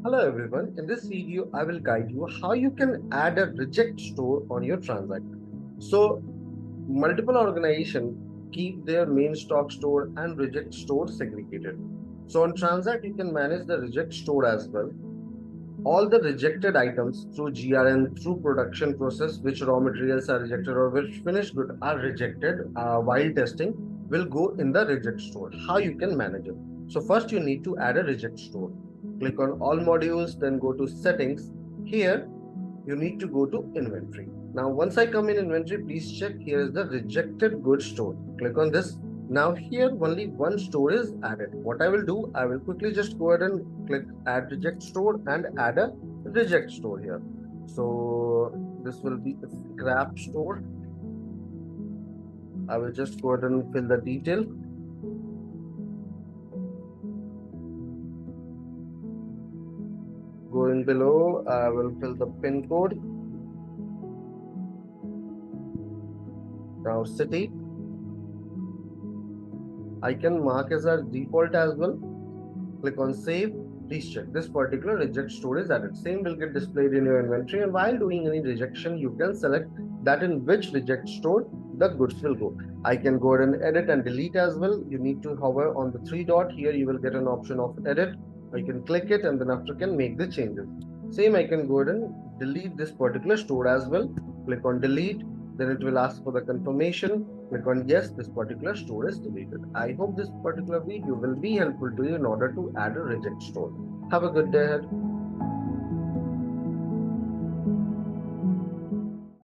Hello everyone, in this video I will guide you how you can add a reject store on your TranZact. So multiple organizations keep their main stock store and reject store segregated. So on TranZact you can manage the reject store as well. All the rejected items through GRN, through production process, which raw materials are rejected or which finished good are rejected while testing will go in the reject store. How you can manage it? So first you need to add a reject store. Click on all modules, then go to settings. Here you need to go to inventory. Now once I come in inventory, please check here is the rejected goods store. Click on this. Now here only one store is added. What I will do, I will quickly just go ahead and click add reject store and add a reject store here. So this will be a scrap store. I will just go ahead and fill the detail. Going below, I will fill the pin code. Now city. I can mark as a default as well. Click on save. Please check this particular reject store is added. Same will get displayed in your inventory, and while doing any rejection, you can select that in which reject store the goods will go. I can go ahead and edit and delete as well. You need to hover on the three dot here. You will get an option of edit. I can click it and then after can make the changes. Same I can go ahead and delete this particular store as well. Click on delete. Then it will ask for the confirmation. Click on yes, this particular store is deleted. I hope this particular video will be helpful to you in order to add a reject store. Have a good day ahead.